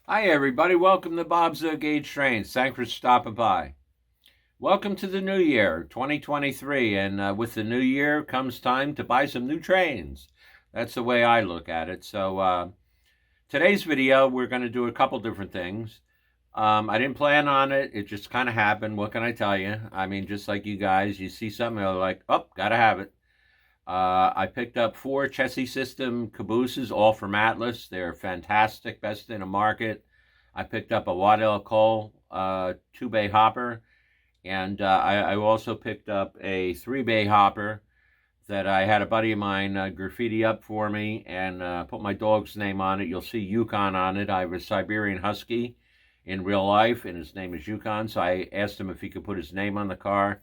Hi, everybody. Welcome to Bob's Gauge Trains. Thanks for stopping by. Welcome to the new year, 2023. And with the new year comes time to buy some new trains. That's the way I look at it. So today's video, we're going to do a couple different things. I didn't plan on it. It just kind of happened. What can I tell you? I mean, just like you guys, you see something, you're like, oh, gotta have it. I picked up 4 chassis system cabooses, all from Atlas. They're fantastic, best in the market. I picked up a Waddell Cole 2-bay hopper, and I also picked up a 3-bay hopper that I had a buddy of mine graffiti up for me and put my dog's name on it. You'll see Yukon on it. I have a Siberian Husky in real life, and his name is Yukon, so I asked him if he could put his name on the car.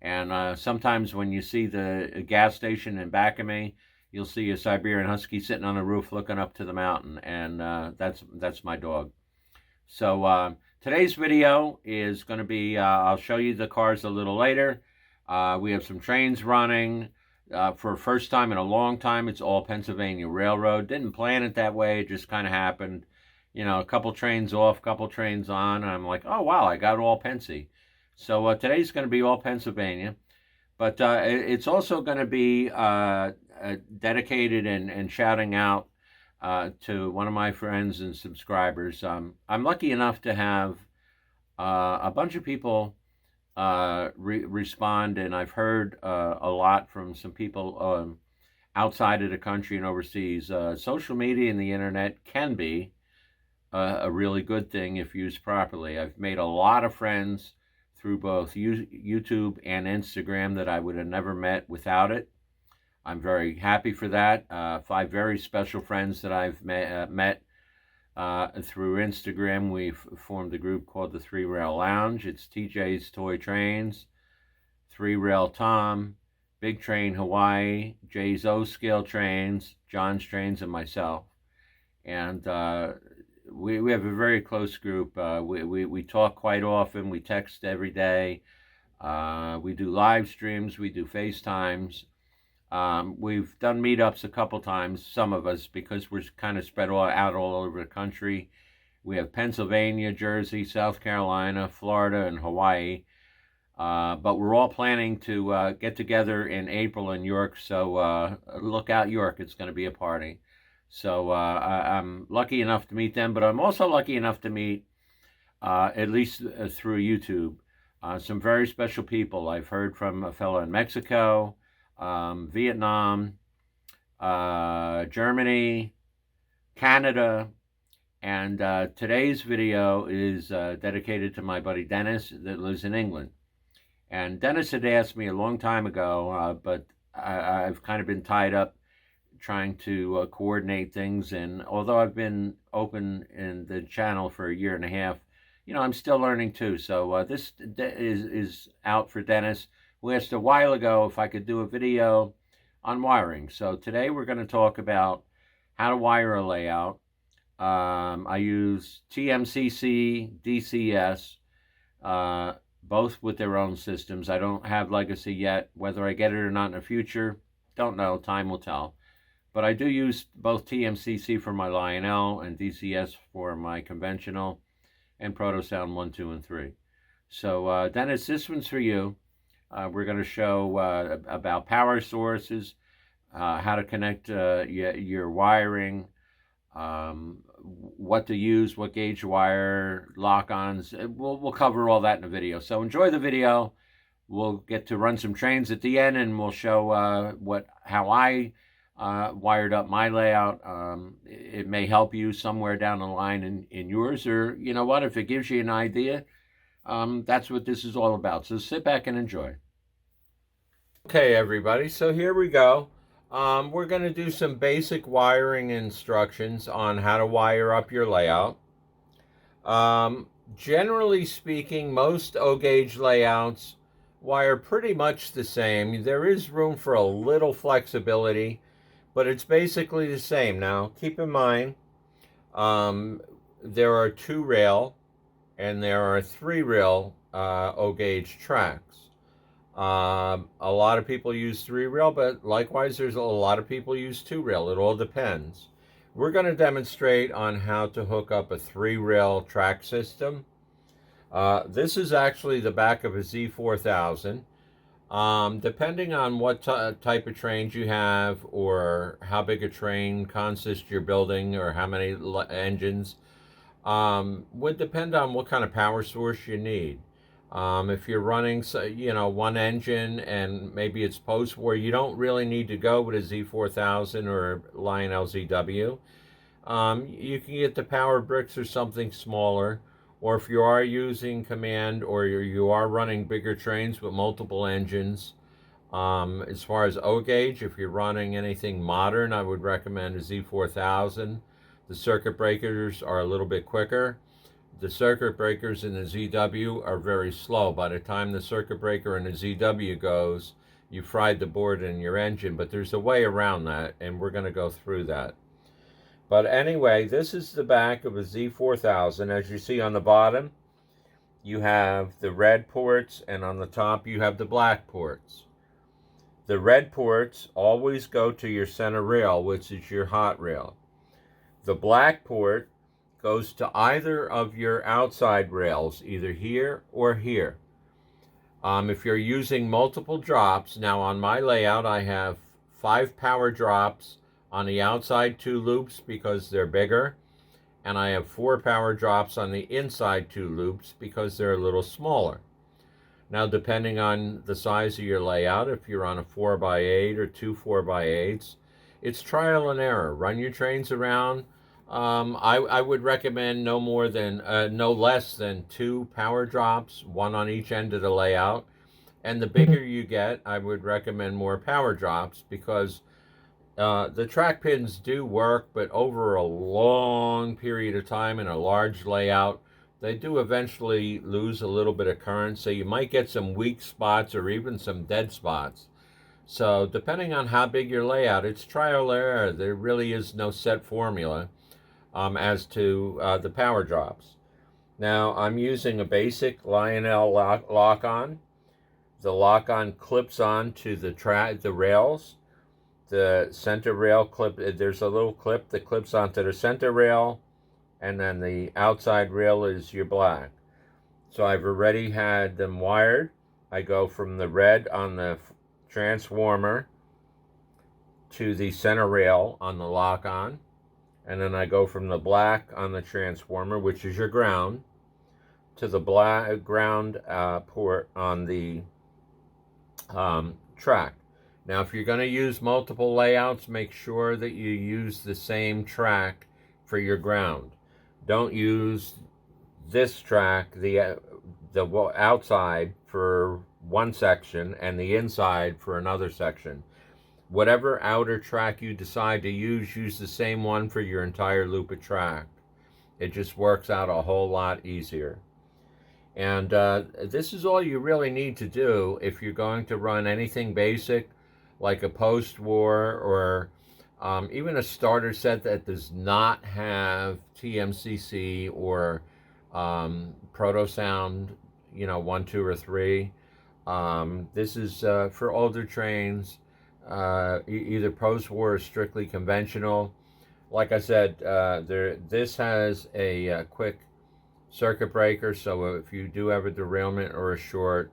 And sometimes when you see the gas station in back of me, you'll see a Siberian Husky sitting on the roof looking up to the mountain, and that's my dog. So today's video is going to be, I'll show you the cars a little later. We have some trains running. For the first time in a long time, it's all Pennsylvania Railroad. Didn't plan it that way, it just kind of happened. You know, a couple trains off, couple trains on, and I'm like, oh wow, I got all Pensy. So today's going to be all Pennsylvania, but it's also going to be dedicated and shouting out to one of my friends and subscribers. I'm lucky enough to have a bunch of people respond, and I've heard a lot from some people outside of the country and overseas. Social media and the internet can be a really good thing if used properly. I've made a lot of friends through both YouTube and Instagram that I would have never met without it. I'm very happy for that. 5 very special friends that I've met through Instagram. We've formed a group called the 3 Rail Lounge. It's TJ's Toy Trains, 3 Rail Tom, Big Train Hawaii, Jay's O-Scale Trains, John's Trains, and myself. And we have a very close group. We talk quite often. We text every day. We do live streams. We do FaceTimes. We've done meetups a couple times, some of us, because we're kind of spread out all over the country. We have Pennsylvania, Jersey, South Carolina, Florida, and Hawaii. But we're all planning to get together in April in York, so look out, York. It's going to be a party. So I'm lucky enough to meet them, but I'm also lucky enough to meet, at least through YouTube, some very special people. I've heard from a fellow in Mexico, Vietnam, Germany, Canada, and today's video is dedicated to my buddy Dennis that lives in England. And Dennis had asked me a long time ago, but I've kind of been tied up trying to coordinate things, and although I've been open in the channel for a year and a half, you know, I'm still learning too. So this is out for Dennis, who asked a while ago if I could do a video on wiring. So today we're going to talk about how to wire a layout. I use TMCC, DCS, both with their own systems. I don't have Legacy yet. Whether I get it or not in the future, don't know. Time will tell. But I do use both TMCC for my Lionel and DCS for my conventional, and Protosound 1, 2, and 3. So Dennis, this one's for you. We're going to show about power sources, how to connect your wiring, what to use, what gauge wire, lock-ons. We'll cover all that in the video. So enjoy the video. We'll get to run some trains at the end, and we'll show how I wired up my layout. It may help you somewhere down the line in yours, or you know what, if it gives you an idea, that's what this is all about. So sit back and enjoy. Okay, everybody, so here we go. We're going to do some basic wiring instructions on how to wire up your layout. Generally speaking, most O-gauge layouts wire pretty much the same. There is room for a little flexibility, but it's basically the same. Now, keep in mind, there are 2 rail and there are 3 rail O-gauge tracks. A lot of people use 3 rail, but likewise, there's a lot of people use 2 rail. It all depends. We're going to demonstrate on how to hook up a 3-rail track system. This is actually the back of a Z4000. Depending on what type of trains you have, or how big a train consist you're building, or how many engines, would depend on what kind of power source you need. If you're running, one engine and maybe it's post-war, you don't really need to go with a Z4000 or Lionel ZW. You can get the power bricks or something smaller, or if you are using command, or you are running bigger trains with multiple engines. As far as O gauge, if you're running anything modern, I would recommend a Z4000. The circuit breakers are a little bit quicker. The circuit breakers in the ZW are very slow. By the time the circuit breaker in the ZW goes, you fried the board in your engine, but there's a way around that, and we're going to go through that. But anyway, this is the back of a Z4000. As you see on the bottom, you have the red ports, and on the top you have the black ports. The red ports always go to your center rail, which is your hot rail. The black port goes to either of your outside rails, either here or here. If you're using multiple drops, now on my layout I have 5 power drops on the outside 2 loops because they're bigger, and I have 4 power drops on the inside 2 loops because they're a little smaller. Now, depending on the size of your layout, if you're on a 4x8 or 2 4x8s, it's trial and error. Run your trains around. I would recommend no less than 2 power drops, 1 on each end of the layout. And the bigger you get, I would recommend more power drops, because the track pins do work, but over a long period of time in a large layout, they do eventually lose a little bit of current, so you might get some weak spots or even some dead spots. So depending on how big your layout, it's trial and error. There really is no set formula as to the power drops. Now, I'm using a basic Lionel lock-on. The lock-on clips on to the rails. The center rail clip, there's a little clip that clips onto the center rail, and then the outside rail is your black. So I've already had them wired. I go from the red on the transformer to the center rail on the lock-on, and then I go from the black on the transformer, which is your ground, to the black ground port on the track. Now, if you're going to use multiple layouts, make sure that you use the same track for your ground. Don't use this track, the outside, for one section and the inside for another section. Whatever outer track you decide to use the same one for your entire loop of track. It just works out a whole lot easier. And this is all you really need to do if you're going to run anything basic, like a post-war, or even a starter set that does not have TMCC or Protosound, 1, 2, or 3. This is for older trains, either post-war or strictly conventional. Like I said, this has a quick circuit breaker, so if you do have a derailment or a short,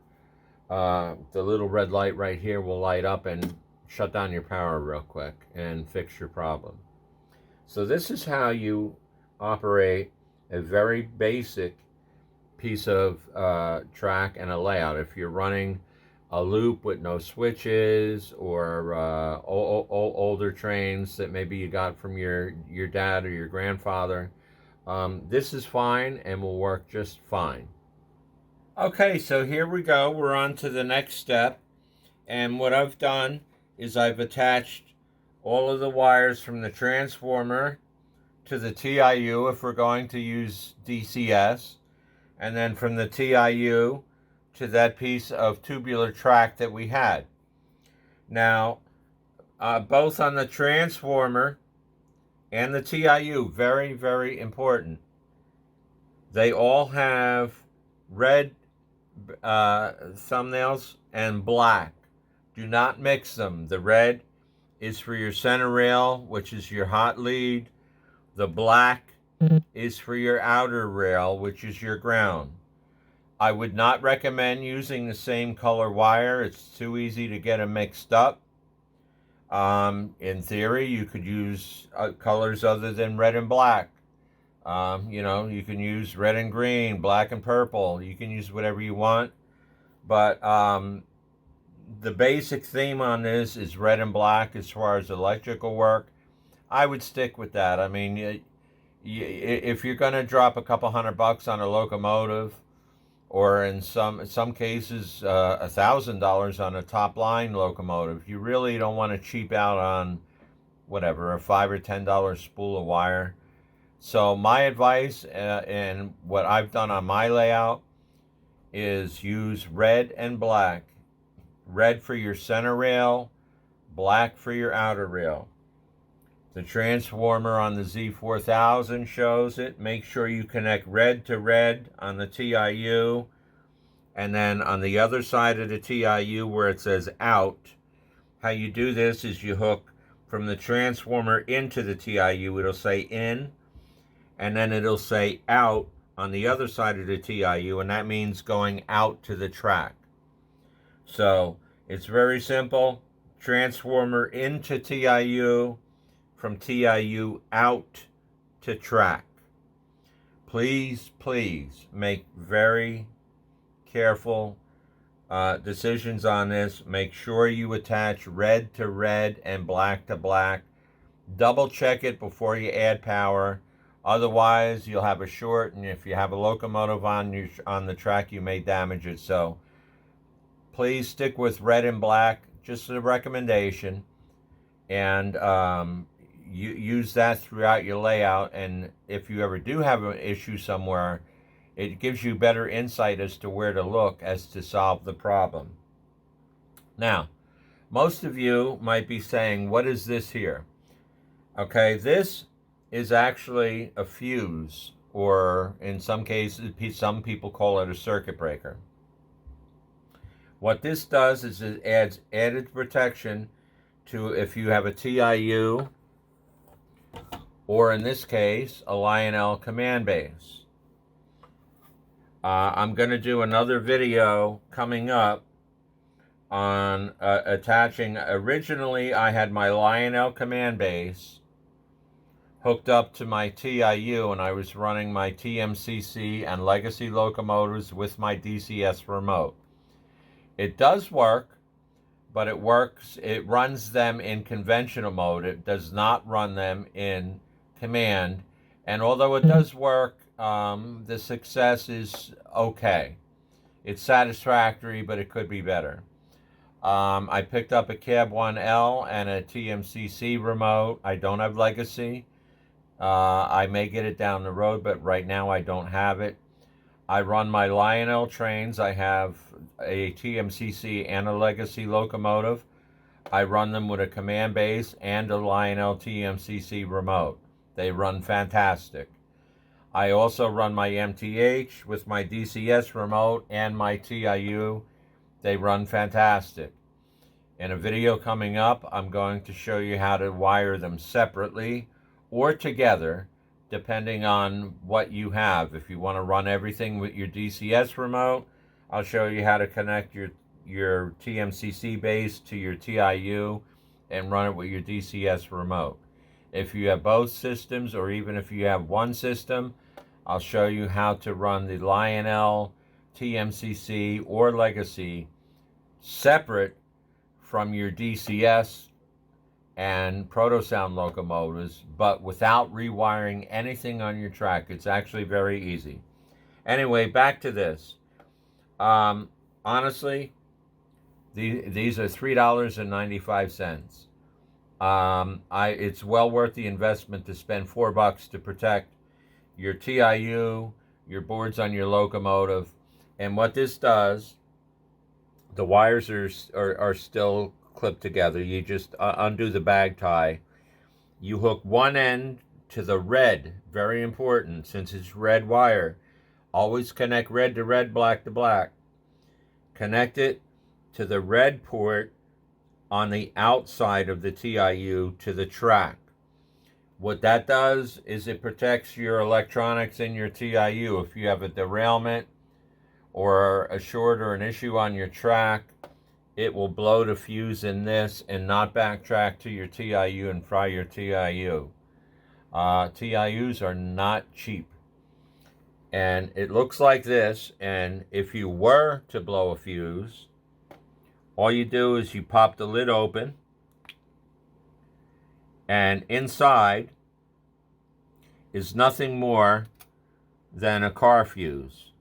the little red light right here will light up and shut down your power real quick and fix your problem. So this is how you operate a very basic piece of track and a layout. If you're running a loop with no switches, or older trains that maybe you got from your dad or your grandfather, this is fine and will work just fine. Okay, so here we go. We're on to the next step. And what I've done is I've attached all of the wires from the transformer to the TIU if we're going to use DCS, and then from the TIU to that piece of tubular track that we had. Now, both on the transformer and the TIU, very, very important, they all have red thumbnails and black. Do not mix them. The red is for your center rail, which is your hot lead. The black is for your outer rail, which is your ground. I would not recommend using the same color wire. It's too easy to get them mixed up. In theory, you could use colors other than red and black. You can use red and green, black and purple. You can use whatever you want. But the basic theme on this is red and black as far as electrical work. I would stick with that. I mean, if you're going to drop a couple $100 on a locomotive, or in some cases $1,000 on a top line locomotive, you really don't want to cheap out on whatever, a $5 or $10 spool of wire. So my advice and what I've done on my layout is use red and black. Red for your center rail, black for your outer rail. The transformer on the Z4000 shows it. Make sure you connect red to red on the TIU. And then on the other side of the TIU where it says out, how you do this is you hook from the transformer into the TIU. It'll say in, and then it'll say out on the other side of the TIU, and that means going out to the track. So it's very simple. Transformer into TIU, from TIU out to track. Please, please make very careful decisions on this. Make sure you attach red to red and black to black. Double check it before you add power. Otherwise, you'll have a short, and if you have a locomotive on the track, you may damage it. So please stick with red and black, just a recommendation, and you use that throughout your layout. And if you ever do have an issue somewhere, it gives you better insight as to where to look as to solve the problem. Now, most of you might be saying, what is this here? Okay, this is actually a fuse, or in some cases, some people call it a circuit breaker. What this does is it adds added protection to if you have a TIU, or in this case, a Lionel command base. I'm going to do another video coming up on attaching. Originally, I had my Lionel command base hooked up to my TIU, and I was running my TMCC and Legacy locomotives with my DCS remote. It does work, but it runs them in conventional mode. It does not run them in command. And although it does work, the success is okay. It's satisfactory, but it could be better. I picked up a Cab 1L and a TMCC remote. I don't have Legacy. I may get it down the road, but right now I don't have it. I run my Lionel trains. I have a TMCC and a Legacy locomotive. I run them with a command base and a Lionel TMCC remote. They run fantastic. I also run my MTH with my DCS remote and my TIU. They run fantastic. In a video coming up, I'm going to show you how to wire them separately or together, depending on what you have. If you want to run everything with your DCS remote, I'll show you how to connect your TMCC base to your TIU and run it with your DCS remote. If you have both systems, or even if you have one system, I'll show you how to run the Lionel TMCC or Legacy separate from your DCS and Protosound locomotives, but without rewiring anything on your track. It's actually very easy. Anyway, back to this. Honestly, these are $3.95. It's well worth the investment to spend $4 to protect your TIU, your boards on your locomotive. And what this does, the wires are still clipped together. You just undo the bag tie. You hook one end to the red, very important since it's red wire. Always connect red to red, black to black. Connect it to the red port on the outside of the TIU to the track. What that does is it protects your electronics in your TIU. If you have a derailment or a short or an issue on your track, it will blow the fuse in this and not backtrack to your TIU and fry your TIU. TIUs are not cheap. And it looks like this, and if you were to blow a fuse, all you do is you pop the lid open, and inside is nothing more than a car fuse,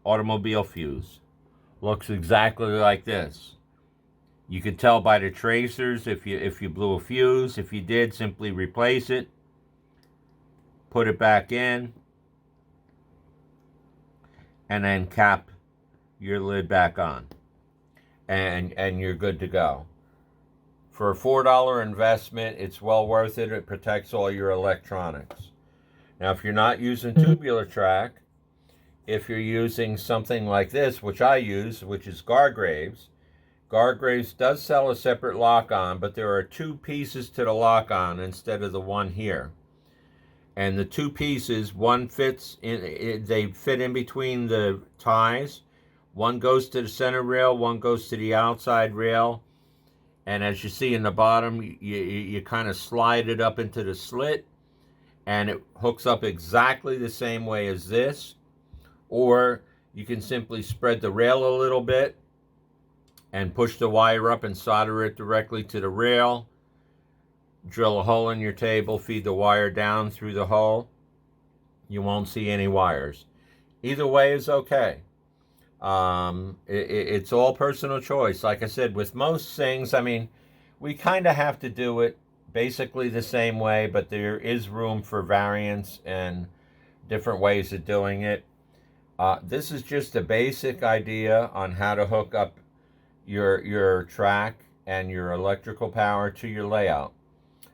automobile fuse. Looks exactly like this. You could tell by the tracers if you blew a fuse. If you did, simply replace it, put it back in, and then cap your lid back on. And you're good to go. For a $4 investment, it's well worth it. It protects all your electronics. Now, if you're not using tubular track, if you're using something like this, which I use, which is Gargraves, Gargraves does sell a separate lock-on, but there are two pieces to the lock-on instead of the one here. And the two pieces, one fits in, they fit in between the ties. One goes to the center rail, one goes to the outside rail. And as you see in the bottom, you kind of slide it up into the slit, and it hooks up exactly the same way as this. Or you can simply spread the rail a little bit and push the wire up and solder it directly to the rail. Drill a hole in your table, feed the wire down through the hole. You won't see any wires. Either way is okay. It's all personal choice. Like I said, with most things, I mean, we kind of have to do it basically the same way, but there is room for variance and different ways of doing it. This is just a basic idea on how to hook up your track and your electrical power to your layout.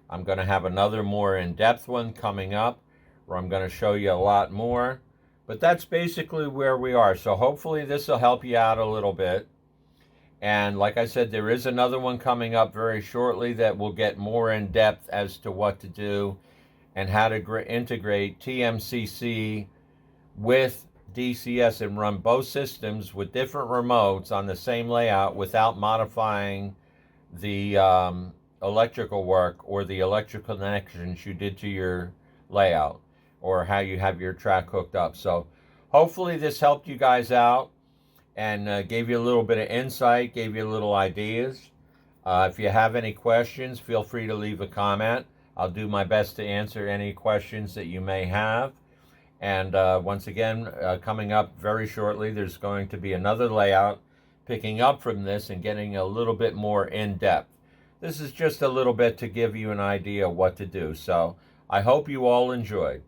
I'm going to have another more in-depth one coming up where I'm going to show you a lot more. But that's basically where we are. So hopefully this will help you out a little bit. And like I said, there is another one coming up very shortly that will get more in depth as to what to do and how to integrate TMCC with DCS and run both systems with different remotes on the same layout without modifying the electrical work or the electrical connections you did to your layout, or how you have your track hooked up. So hopefully this helped you guys out and gave you a little bit of insight, gave you a little ideas. If you have any questions, feel free to leave a comment. I'll do my best to answer any questions that you may have. And once again, coming up very shortly, there's going to be another layout picking up from this and getting a little bit more in-depth. This is just a little bit to give you an idea of what to do. So I hope you all enjoyed.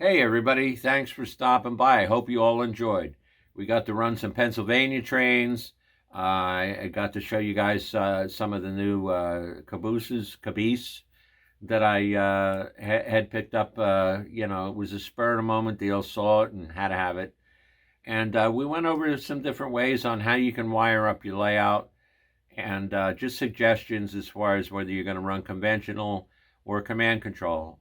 Hey everybody, thanks for stopping by. I hope you all enjoyed. We got to run some Pennsylvania trains. I got to show you guys some of the new caboose that I had picked up. It was a spur of the moment deal, saw it and had to have it. And we went over some different ways on how you can wire up your layout, and just suggestions as far as whether you're going to run conventional or command control.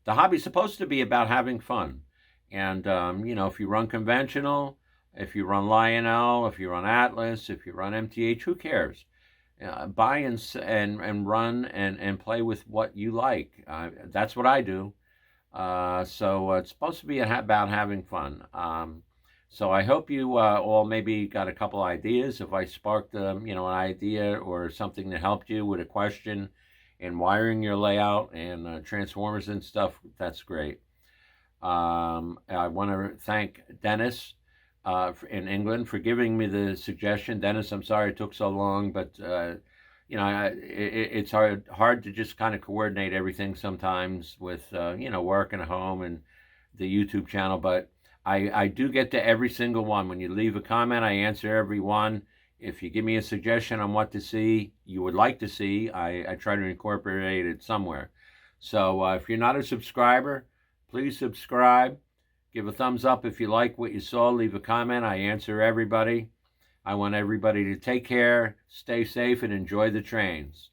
The hobby's supposed to be about having fun. And, if you run conventional, if you run Lionel, if you run Atlas, if you run MTH, who cares? Buy and run and play with what you like. That's what I do. So it's supposed to be about having fun. So I hope you all maybe got a couple ideas. If I sparked an idea or something that helped you with a question in wiring your layout and transformers and stuff, that's great. I want to thank Dennis in England for giving me the suggestion. Dennis, I'm sorry it took so long, but it's hard to just kind of coordinate everything sometimes with work and home and the YouTube channel. But I do get to every single one. When you leave a comment, I answer every one. If you give me a suggestion on what to see, you would like to see, I try to incorporate it somewhere. So if you're not a subscriber, please subscribe. Give a thumbs up if you like what you saw. Leave a comment. I answer everybody. I want everybody to take care, stay safe, and enjoy the trains.